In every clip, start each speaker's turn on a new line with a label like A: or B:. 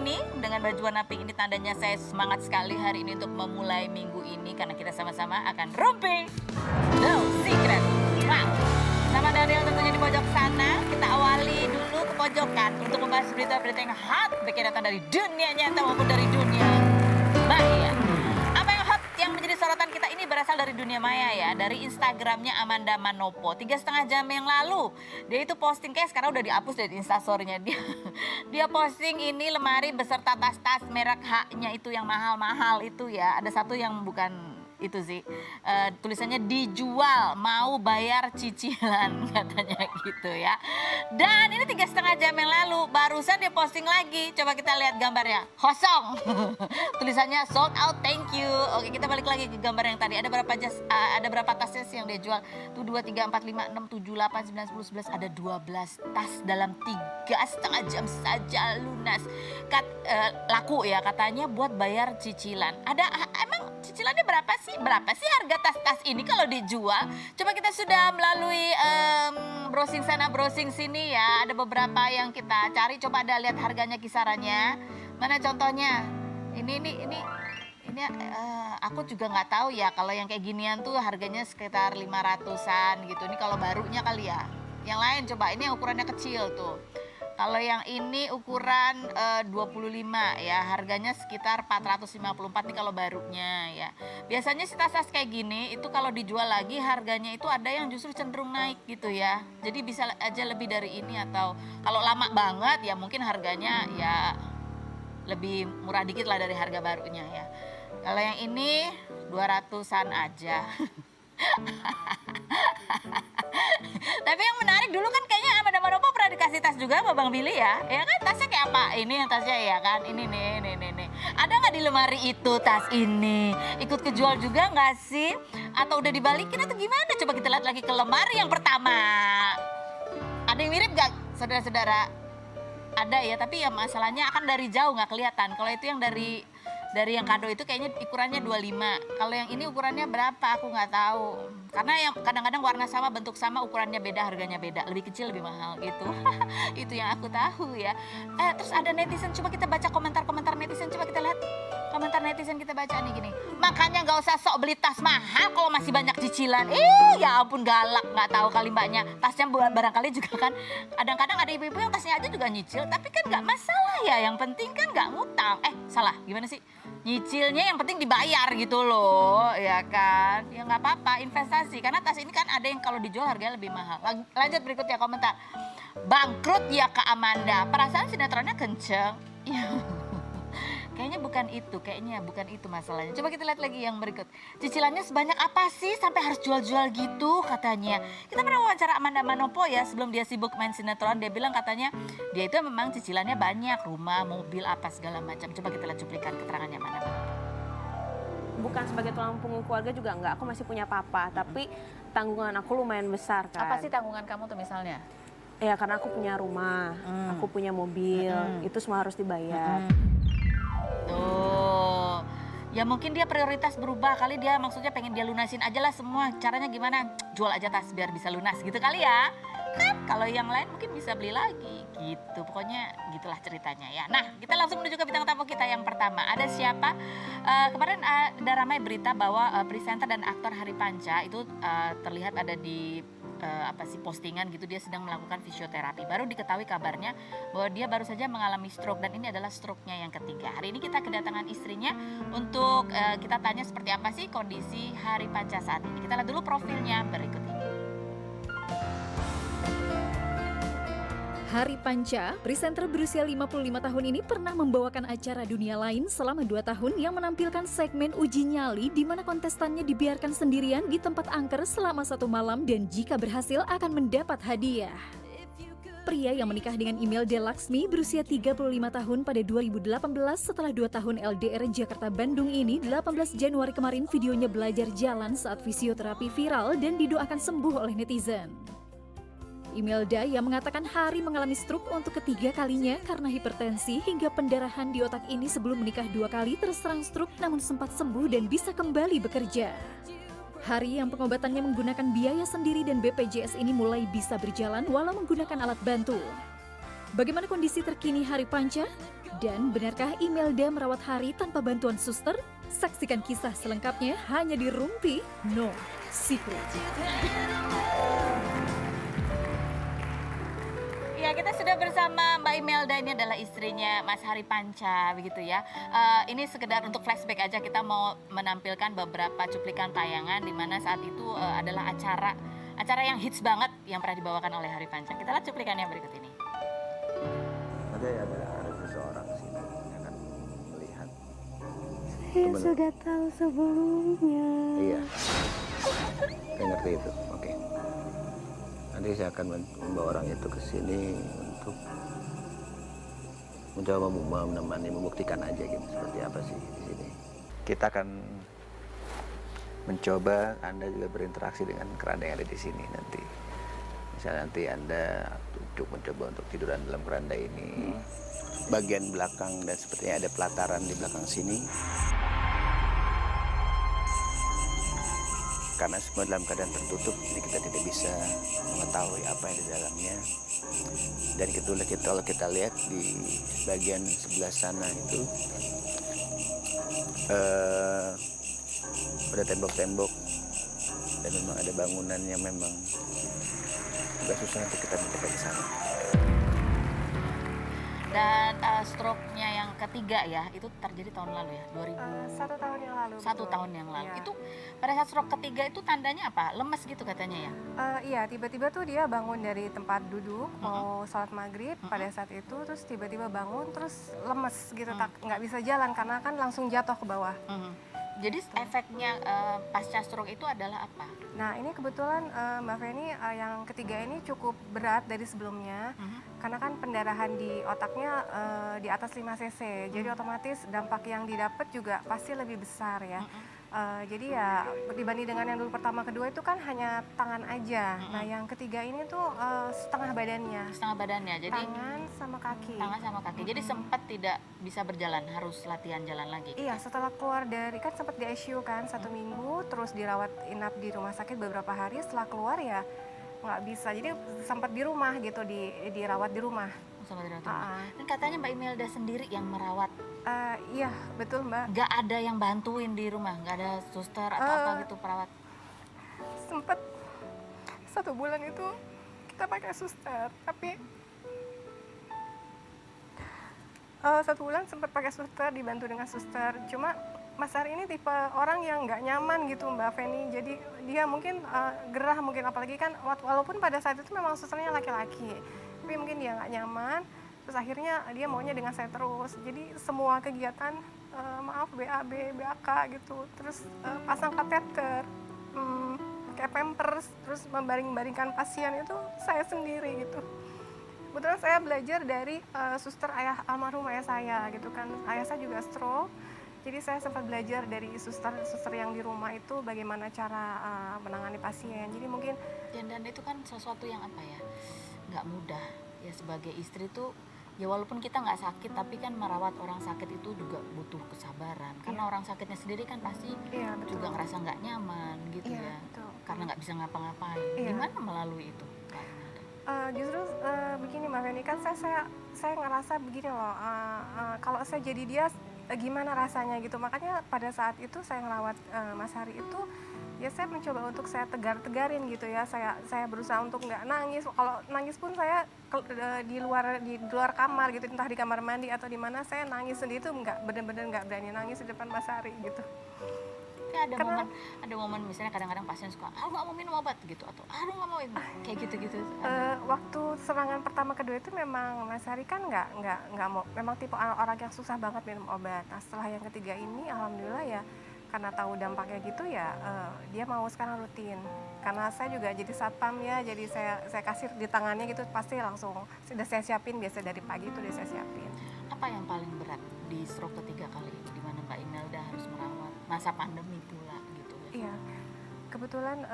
A: ini dengan baju warna pink ini tandanya saya semangat sekali hari ini untuk memulai minggu ini karena kita sama-sama akan rompi No Secret. Wow. Sama Daniel tentunya di pojok sana, kita awali dulu ke pojokan untuk membahas berita-berita yang hot baik yang datang dari dunia nyata maupun dari dunia maya. Apa yang hot yang menjadi sorotan kita ini berasal dari dunia maya ya, dari Instagramnya Amanda Manopo 3,5 jam yang lalu. Dia itu posting, kayak sekarang udah dihapus dari instastorynya dia posting ini lemari beserta tas-tas merek H-nya itu yang mahal-mahal itu ya. Ada satu yang bukan itu sih, tulisannya dijual mau bayar cicilan katanya gitu ya. Dan ini 3,5 jam yang lalu barusan dia posting lagi, coba kita lihat gambarnya, kosong. Tulisannya sold out, thank you. Oke, kita balik lagi ke gambar yang tadi. Ada berapa tasnya sih yang dia jual tuh? 2, 3, 4, 5, 6, 7, 8, 9, 10, 11. Ada 12 tas dalam 3,5 jam saja lunas. Laku ya katanya buat bayar cicilan. Emang cicilannya berapa sih? Berapa sih harga tas-tas ini kalau dijual? Coba kita sudah melalui browsing sana browsing sini ya. Ada beberapa yang kita cari. Coba ada lihat harganya kisarannya. Mana contohnya? Ini aku juga nggak tahu ya. Kalau yang kayak ginian tuh harganya sekitar 500-an gitu. Ini kalau barunya kali ya. Yang lain coba, ini yang ukurannya kecil tuh. Kalau yang ini ukuran 25 ya, harganya sekitar 454 nih kalau barunya ya. Biasanya sih tas-tas kayak gini itu kalau dijual lagi harganya itu ada yang justru cenderung naik gitu ya. Jadi bisa aja lebih dari ini, atau kalau lama banget ya mungkin harganya ya lebih murah dikit lah dari harga barunya ya. Kalau yang ini 200-an aja. Tapi yang menarik dulu kan kayaknya Amanda Manopo pernah dikasih tas juga sama Bang Billy ya. Ya kan, tasnya kayak apa? Ini yang tasnya ya kan. Ini nih. Ada nggak di lemari itu tas ini? Ikut kejual juga nggak sih? Atau udah dibalikin atau gimana? Coba kita lihat lagi ke lemari yang pertama. Ada yang mirip nggak saudara-saudara? Ada ya, tapi ya masalahnya akan dari jauh nggak kelihatan. Kalau itu yang dari yang kado itu kayaknya ukurannya 25. Kalau yang ini ukurannya berapa aku nggak tahu. Karena yang kadang-kadang warna sama, bentuk sama, ukurannya beda, harganya beda. Lebih kecil, lebih mahal gitu. Itu yang aku tahu ya. Terus ada netizen, coba kita baca komentar-komentar netizen. Coba kita lihat komentar netizen, kita baca nih gini. Makanya nggak usah sok beli tas mahal kalau masih banyak cicilan. Ya ampun galak, nggak tahu kali mbaknya. Tasnya barangkali juga kan. Kadang-kadang ada ibu-ibu yang tasnya aja juga nyicil. Tapi kan nggak masalah ya. Yang penting kan nggak ngutang. Salah, gimana sih? Nyicilnya yang penting dibayar gitu loh, ya kan? Ya nggak apa-apa, investasi. Karena tas ini kan ada yang kalau dijual harganya lebih mahal. Lanjut berikutnya komentar. Bangkrut ya Kak Amanda, perasaan sinetronnya kenceng. Kayaknya bukan itu masalahnya. Coba kita lihat lagi yang berikut. Cicilannya sebanyak apa sih sampai harus jual-jual gitu katanya. Kita pernah wawancara Amanda Manopo ya sebelum dia sibuk main sinetron. Dia bilang katanya dia itu memang cicilannya banyak, rumah, mobil, apa segala macam. Coba kita lihat cuplikan keterangannya Amanda Manopo.
B: Bukan sebagai tulang punggung keluarga juga enggak, aku masih punya papa, tapi tanggungan aku lumayan besar kan.
A: Apa sih tanggungan kamu tuh misalnya?
B: Ya karena aku punya rumah, aku punya mobil, itu semua harus dibayar.
A: Tuh, ya mungkin dia prioritas berubah kali, dia maksudnya pengen dia lunasin aja lah semua. Caranya gimana? Jual aja tas biar bisa lunas gitu kali ya. Kan kalau yang lain mungkin bisa beli lagi gitu. Pokoknya gitulah ceritanya ya. Nah, kita langsung menuju ke bintang tamu kita yang pertama. Ada siapa? Kemarin ada ramai berita bahwa presenter dan aktor Hari Panca itu terlihat ada di postingan gitu, dia sedang melakukan fisioterapi. Baru diketahui kabarnya bahwa dia baru saja mengalami stroke dan ini adalah stroke-nya yang ketiga. Hari ini kita kedatangan istrinya untuk kita tanya seperti apa sih kondisi Hari Panca saat ini. Kita lihat dulu profilnya berikut ini.
C: Hari Panca, presenter berusia 55 tahun ini pernah membawakan acara dunia lain selama 2 tahun yang menampilkan segmen uji nyali di mana kontestannya dibiarkan sendirian di tempat angker selama 1 malam dan jika berhasil akan mendapat hadiah. Pria yang menikah dengan Imelda Laksmi berusia 35 tahun pada 2018 setelah 2 tahun LDR Jakarta-Bandung ini 18 Januari kemarin videonya belajar jalan saat fisioterapi viral dan didoakan sembuh oleh netizen. Imelda yang mengatakan Hari mengalami stroke untuk ketiga kalinya karena hipertensi hingga pendarahan di otak ini sebelum menikah 2 kali terserang stroke namun sempat sembuh dan bisa kembali bekerja. Hari yang pengobatannya menggunakan biaya sendiri dan BPJS ini mulai bisa berjalan walau menggunakan alat bantu. Bagaimana kondisi terkini Hari Panca? Dan benarkah Imelda merawat Hari tanpa bantuan suster? Saksikan kisah selengkapnya hanya di Rumpi No Secret.
A: Ya, kita sudah bersama Mbak Imelda, ini adalah istrinya Mas Hari Panca, begitu ya. Ini sekedar untuk flashback aja, kita mau menampilkan beberapa cuplikan tayangan di mana saat itu adalah acara yang hits banget yang pernah dibawakan oleh Hari Panca. Kita lihat cuplikannya berikut ini.
D: Ada seseorang sini yang akan melihat.
B: Saya sudah tahu sebelumnya.
D: Iya. Saya ngerti itu. Oke. Nanti saya akan membawa orang itu ke sini untuk mencoba menemani, membuktikan aja gitu seperti apa sih di sini. Kita akan mencoba Anda juga berinteraksi dengan keranda yang ada di sini nanti. Misalnya nanti Anda mencoba untuk tiduran dalam keranda ini. Bagian belakang dan sepertinya ada pelataran di belakang sini. Karena semua dalam keadaan tertutup, ini kita tidak bisa mengetahui apa yang di dalamnya. Dan kalau kita lihat di bagian sebelah sana itu ada tembok-tembok dan memang ada bangunan yang memang agak susah untuk kita mencapai ke sana.
A: Dan stroke-nya yang ketiga ya, itu terjadi tahun lalu ya, 2000.
B: 1 tahun yang lalu.
A: Satu
B: betul.
A: tahun yang lalu.
B: Iya.
A: Itu pada saat stroke ketiga itu tandanya apa? Lemes gitu katanya ya?
E: Iya, tiba-tiba tuh dia bangun dari tempat duduk mau sholat maghrib pada saat itu, terus tiba-tiba bangun terus lemes gitu, nggak bisa jalan karena kan langsung jatuh ke bawah.
A: Jadi efeknya pasca stroke itu adalah apa?
E: Nah ini kebetulan Mbak Feni yang ketiga ini cukup berat dari sebelumnya karena kan pendarahan di otaknya di atas 5 cc, jadi otomatis dampak yang didapat juga pasti lebih besar ya. Jadi ya dibanding dengan yang dulu pertama kedua itu kan hanya tangan aja. Nah yang ketiga ini tuh setengah badannya.
A: Setengah badannya, jadi
E: Tangan sama kaki.
A: tangan sama kaki. Jadi sempat tidak bisa berjalan, harus latihan jalan lagi.
E: Iya, setelah keluar dari kan sempat di ICU kan 1 minggu, terus dirawat inap di rumah sakit beberapa hari. Setelah keluar ya nggak bisa. Jadi sempat di rumah gitu, dirawat di rumah.
A: Sama di rumah. Dan katanya Mbak Imelda sendiri yang merawat.
E: Iya, betul Mbak.
A: Nggak ada yang bantuin di rumah, nggak ada suster atau apa gitu perawat.
E: Sempat 1 bulan itu kita pakai suster, tapi 1 bulan sempat pakai suster, dibantu dengan suster. Cuma Mas Hari ini tipe orang yang nggak nyaman gitu Mbak Feni. Jadi dia mungkin gerah mungkin, apalagi kan walaupun pada saat itu memang susternya laki-laki, tapi mungkin dia nggak nyaman. Terus akhirnya dia maunya dengan saya terus. Jadi semua kegiatan BAB, BAK gitu. Terus pasang kateter, kayak pampers, terus membaring-baringkan pasien itu saya sendiri gitu. Kebetulan saya belajar dari suster almarhum ayah saya gitu kan. Ayah saya juga stroke. Jadi saya sempat belajar dari suster yang di rumah itu bagaimana cara menangani pasien. Jadi mungkin
A: Dan itu kan sesuatu yang apa ya, nggak mudah ya sebagai istri tuh. Ya walaupun kita nggak sakit, tapi kan merawat orang sakit itu juga butuh kesabaran. Karena orang sakitnya sendiri kan pasti juga ngerasa nggak nyaman gitu ya.
E: Betul.
A: Karena nggak bisa ngapa-ngapain.
E: Iya.
A: Gimana melalui itu, Kak Imelda?
E: Justru begini Mbak Feni, kan saya ngerasa begini loh, kalau saya jadi dia gimana rasanya gitu. Makanya pada saat itu saya ngerawat Mas Hari itu, ya saya mencoba untuk saya tegarin gitu ya. Saya berusaha untuk nggak nangis. Kalau nangis pun saya di luar kamar gitu, entah di kamar mandi atau di mana, saya nangis sendiri tuh bener-bener nggak berani nangis di depan Mas Hari gitu.
A: Tapi ada momen misalnya kadang-kadang pasien suka, nggak mau minum obat gitu, atau nggak mau ini, kayak gitu-gitu.
E: Waktu serangan pertama kedua itu memang Mas Hari kan nggak mau, memang tipe orang yang susah banget minum obat. Nah setelah yang ketiga ini alhamdulillah ya, karena tahu dampaknya gitu ya, dia mau sekarang rutin. Karena saya juga jadi satpam ya, jadi saya kasih di tangannya gitu, pasti langsung sudah saya siapin, biasa dari pagi itu udah saya siapin.
A: Apa yang paling berat di stroke ketiga kali ini, di mana Mbak Imelda harus merawat masa pandemi pula gitu ya?
E: Iya, kebetulan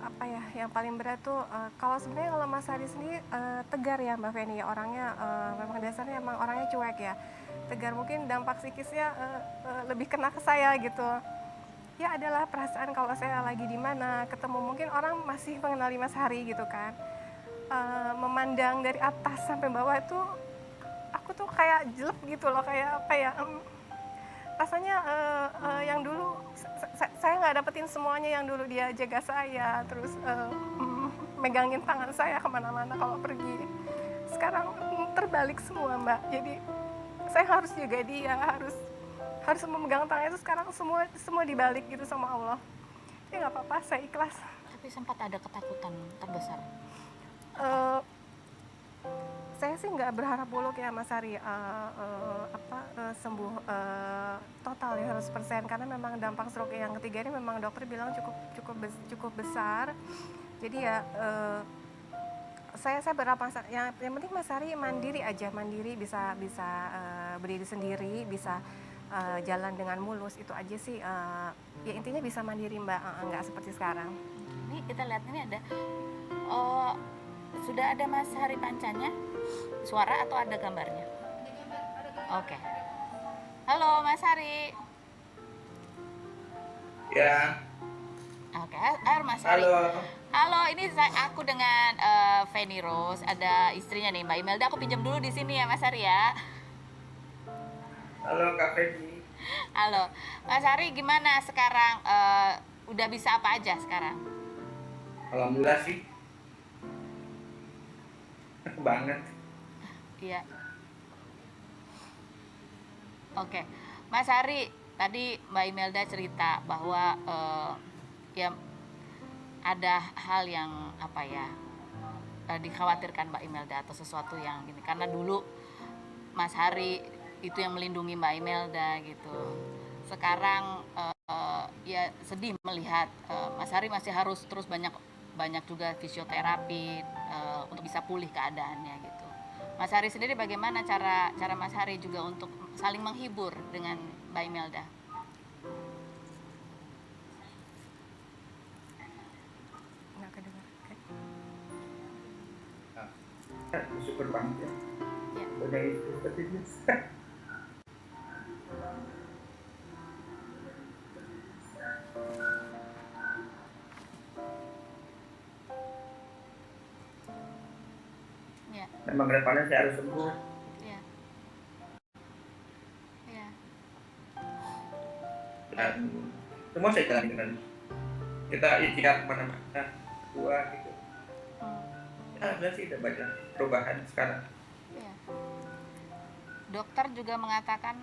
E: apa ya, yang paling berat tuh kalau sebenarnya kalau Mas Hari sendiri tegar ya Mbak Feni, orangnya memang dasarnya emang orangnya cuek ya, tegar. Mungkin dampak psikisnya lebih kena ke saya gitu. Ya adalah perasaan kalau saya lagi di mana ketemu, mungkin orang masih mengenali Mas Hari gitu kan, memandang dari atas sampai bawah itu aku tuh kayak jelek gitu loh, kayak apa ya, rasanya yang dulu saya nggak dapetin semuanya yang dulu dia jaga saya, terus megangin tangan saya kemana-mana kalau pergi. Sekarang terbalik semua Mbak, jadi saya harus jaga dia, harus memegang tangannya itu sekarang semua dibalik gitu sama Allah. Ya nggak apa-apa, saya ikhlas.
A: Tapi sempat ada ketakutan terbesar.
E: Saya sih nggak berharap buluk ya Mas Ari, sembuh total ya 100%, karena memang dampak stroke yang ketiga ini memang dokter bilang cukup besar. Jadi ya saya berapa yang penting Mas Ari mandiri aja, bisa berdiri sendiri, bisa jalan dengan mulus, itu aja sih. Ya intinya bisa mandiri Mbak, nggak seperti sekarang.
A: Ini kita lihat ini ada sudah ada Mas Hari Pancanya, suara atau ada gambarnya? Oke. Halo Mas Hari.
D: Ya.
A: Oke, Mas Hari. Halo, ini aku dengan Feni Rose, ada istrinya nih Mbak Imelda. Aku pinjam dulu di sini ya Mas Hari ya.
F: Halo Kak Feni.
A: Halo, Mas Hari gimana sekarang? Udah bisa apa aja sekarang?
F: Alhamdulillah sih. Banget.
A: Iya. Oke, Mas Hari, tadi Mbak Imelda cerita bahwa ya ada hal yang apa ya dikhawatirkan Mbak Imelda atau sesuatu yang gini, karena dulu Mas Hari itu yang melindungi Mbak Imelda gitu. Sekarang ya sedih melihat Mas Hari masih harus terus banyak juga fisioterapi untuk bisa pulih keadaannya gitu. Mas Hari sendiri bagaimana cara Mas Hari juga untuk saling menghibur dengan Mbak Imelda?
E: Nggak kedengar.
F: Bersyukur banget ya.
A: Ya.
F: Udah itu seperti biasa.
A: Ya.
F: Memang kedepannya saya harus sembuh.
A: Ya. Ya.
F: Dan semua saya jalani dengan kita ikhtiar kemana-mana, dua gitu. Ya, alhamdulillah sih udah banyak perubahan sekarang.
A: Ya. Dokter juga mengatakan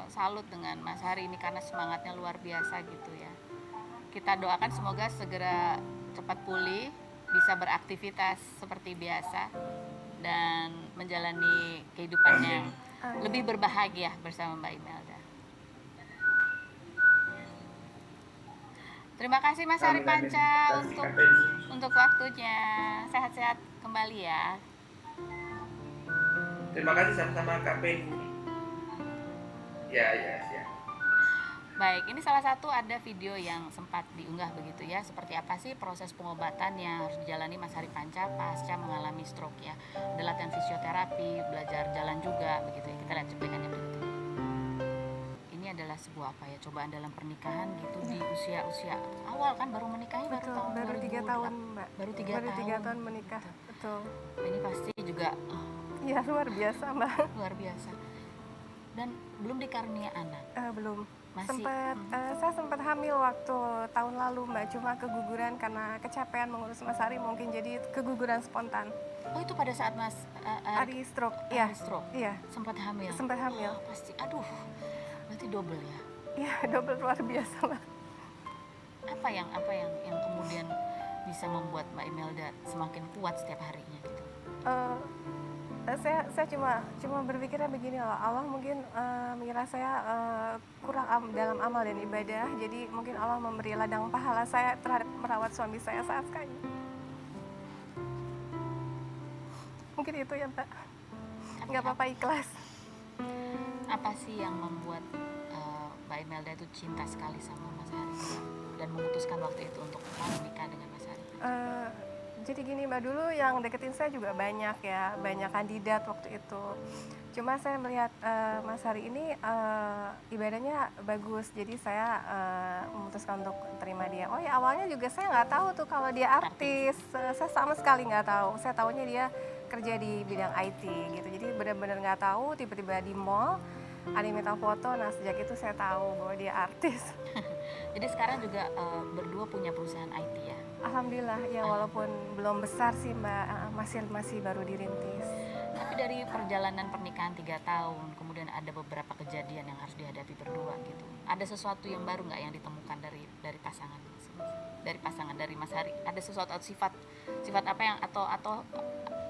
A: salut dengan Mas Hari ini karena semangatnya luar biasa gitu ya. Kita doakan semoga segera cepat pulih, bisa beraktivitas seperti biasa dan menjalani kehidupan yang lebih berbahagia bersama Mbak Imelda. Terima kasih Mas Hari
F: Amin, amin.
A: Panca
F: Terima kasih,
A: untuk
F: Kak Feni.
A: untuk waktunya. Sehat-sehat kembali ya.
F: Terima kasih sama-sama Kak Feni. Ya, siap.
A: Baik, ini salah satu ada video yang sempat diunggah begitu ya. Seperti apa sih proses pengobatan yang harus dijalani Mas Hari Panca pasca mengalami stroke ya. Ada latihan fisioterapi, belajar jalan juga begitu ya. Kita lihat cuplikannya berikut ini. Ini adalah sebuah apa ya, cobaan dalam pernikahan gitu di usia awal kan, baru menikahnya
E: Betul,
A: tahun
E: baru 3
A: 2000,
E: tahun Mbak.
A: Baru 3
E: Baru 3
A: tahun.
E: tahun menikah, betul.
A: Ini pasti juga
E: Iya, luar biasa Mbak.
A: luar biasa. Dan belum dikarunia anak.
E: Belum.
A: Masih
E: Saya sempat hamil waktu tahun lalu Mbak, cuma keguguran karena kecapean mengurus Mas Hari, mungkin jadi keguguran spontan.
A: Oh, itu pada saat Mas
E: Hari stroke,
A: Hari stroke.
E: Iya,
A: Sempat hamil.
E: sempat hamil.
A: Oh, pasti, aduh, berarti double ya.
E: Iya, double luar biasa Mbak.
A: Apa yang kemudian bisa membuat Mbak Imelda semakin kuat setiap harinya gitu?
E: Saya cuma berpikirnya begini loh, Allah mungkin mengira saya kurang dalam amal dan ibadah, jadi mungkin Allah memberi ladang pahala saya terhadap merawat suami saya saat sekarang. Mungkin itu ya Mbak, nggak apa-apa, ikhlas.
A: Apa sih yang membuat Mbak Imelda itu cinta sekali sama Mas Hari dan memutuskan waktu itu untuk mau menikah dengan Mas Hari?
E: Jadi gini Mbak, dulu yang deketin saya juga banyak ya, banyak kandidat waktu itu. Cuma saya melihat Mas Hari ini ibadahnya bagus, jadi saya memutuskan untuk terima dia. Oh ya, awalnya juga saya nggak tahu tuh kalau dia artis. Saya sama sekali nggak tahu. Saya tahunya dia kerja di bidang IT gitu. Jadi benar-benar nggak tahu, tiba-tiba di mall ada yang minta foto. Nah sejak itu saya tahu bahwa dia artis.
A: Jadi sekarang juga berdua punya perusahaan IT ya?
E: Alhamdulillah ya, walaupun belum besar sih Mbak, masih baru dirintis.
A: Tapi dari perjalanan pernikahan 3 tahun, kemudian ada beberapa kejadian yang harus dihadapi berdua gitu. Ada sesuatu yang baru nggak yang ditemukan dari pasangan masing-masing? Dari pasangan, dari Mas Hari, ada sesuatu atau sifat apa yang atau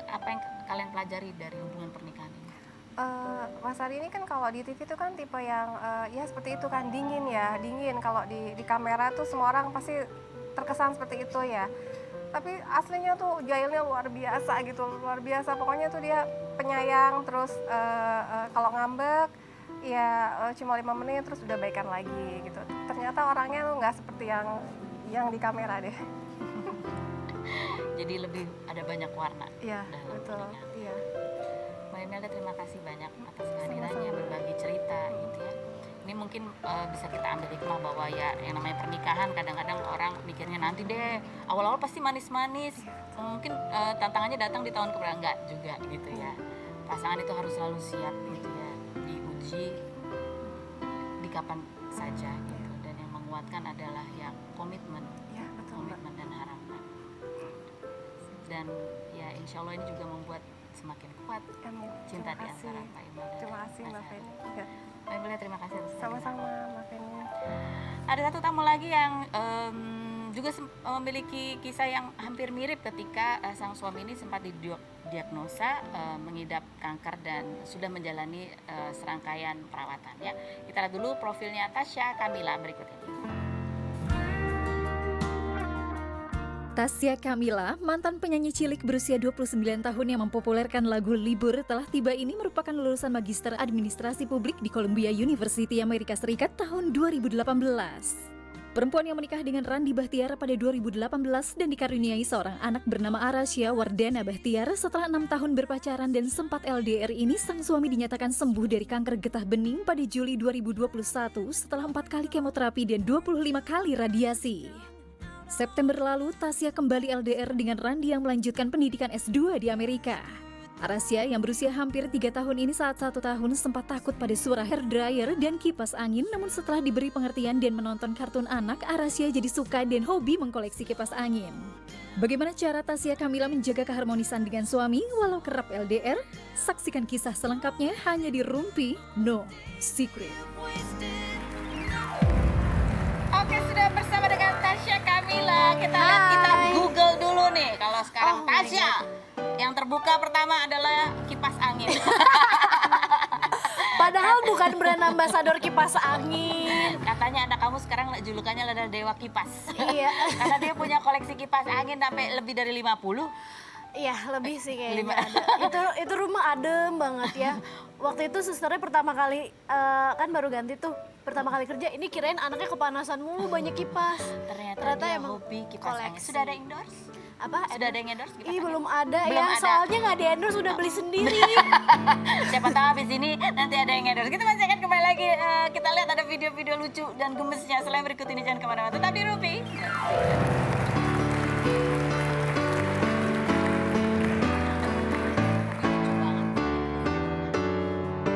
A: apa yang kalian pelajari dari hubungan pernikahan ini?
E: Mas Ari ini kan kalau di TV itu kan tipe yang ya seperti itu kan, dingin. Kalau di kamera tuh semua orang pasti terkesan seperti itu ya. Tapi aslinya tuh jahilnya luar biasa gitu, luar biasa. Pokoknya tuh dia penyayang, terus kalau ngambek ya cuma 5 menit terus udah baikan lagi gitu. Ternyata orangnya tuh nggak seperti yang di kamera deh.
A: Jadi lebih ada banyak warna.
E: Iya,
A: dalam
E: betul.
A: pernikahan.
E: Iya.
A: Mbak Imelda, terima kasih banyak atas kehadirannya, berbagi cerita gitu ya. Ini mungkin bisa kita ambil hikmah bahwa ya yang namanya pernikahan kadang-kadang orang mikirnya nanti deh, awal-awal pasti manis-manis. Mungkin tantangannya datang di tahun keberapa, enggak juga gitu ya. Pasangan itu harus selalu siap gitu ya, diuji di kapan saja gitu. Dan yang menguatkan adalah yang komitmen,
E: Iya, betul Mbak.
A: komitmen dan harapan. Dan ya insya Allah ini juga membuat semakin kuat
E: Amin.
A: cinta
E: Terima
A: di antara
E: kasih.
A: Pak Imelda
E: Terima
A: dan
E: kasih
A: Mas
E: Mbak
A: Hari.
E: Feni. Ya,
A: Mbak Imelda, terima kasih atas
E: sama-sama Mbak Feni.
A: Ada satu tamu lagi yang juga memiliki kisah yang hampir mirip ketika sang suami ini sempat didiagnosa mengidap kanker dan sudah menjalani serangkaian perawatan ya. Kita lihat dulu profilnya Tasya Kamila berikut ini.
C: Tasya Kamila, mantan penyanyi cilik berusia 29 tahun yang mempopulerkan lagu Libur, telah tiba ini merupakan lulusan Magister Administrasi Publik di Columbia University Amerika Serikat tahun 2018. Perempuan yang menikah dengan Randi Bahtiar pada 2018 dan dikaruniai seorang anak bernama Arasya Wardana Bahtiar setelah 6 tahun berpacaran dan sempat LDR ini, sang suami dinyatakan sembuh dari kanker getah bening pada Juli 2021 setelah 4 kali kemoterapi dan 25 kali radiasi. September lalu, Tasya kembali LDR dengan Randi yang melanjutkan pendidikan S2 di Amerika. Arasya yang berusia hampir 3 tahun ini saat 1 tahun sempat takut pada suara hair dryer dan kipas angin, namun setelah diberi pengertian dan menonton kartun anak, Arasya jadi suka dan hobi mengkoleksi kipas angin. Bagaimana cara Tasya Kamila menjaga keharmonisan dengan suami walau kerap LDR? Saksikan kisah selengkapnya hanya di Rumpi No Secret.
A: Oke, sudah bersama dengan Tasya Kamila. Kita lihat, kita Google dulu nih. Kalau sekarang Tasya, yang terbuka pertama adalah kipas angin.
G: Padahal bukan brand ambassador kipas angin.
A: Katanya anak kamu sekarang julukannya adalah Dewa Kipas.
G: Iya.
A: Karena dia punya koleksi kipas angin sampai lebih dari 50.
G: Iya, lebih sih kayaknya.
A: 5.
G: Itu rumah adem banget ya. Waktu itu susternya pertama kali kan baru ganti tuh. Pertama kali kerja, ini kirain anaknya kepanasan mulu banyak kipas.
A: Ternyata dia
G: emang
A: hobi kipas angin.
G: koleksi.
A: Sudah ada endorse?
G: Apa?
A: Sudah ada yang endorse kipas
G: Ih,
A: angin?
G: belum ada
A: Belum
G: ya.
A: ada.
G: Soalnya nggak di endorse, udah beli sendiri.
A: Siapa tahu habis ini nanti ada yang endorse. Kita masih akan kembali lagi. Kita lihat ada video-video lucu dan gemesnya. Selain berikut ini, jangan kemana-mana. Tetap di Rumpi.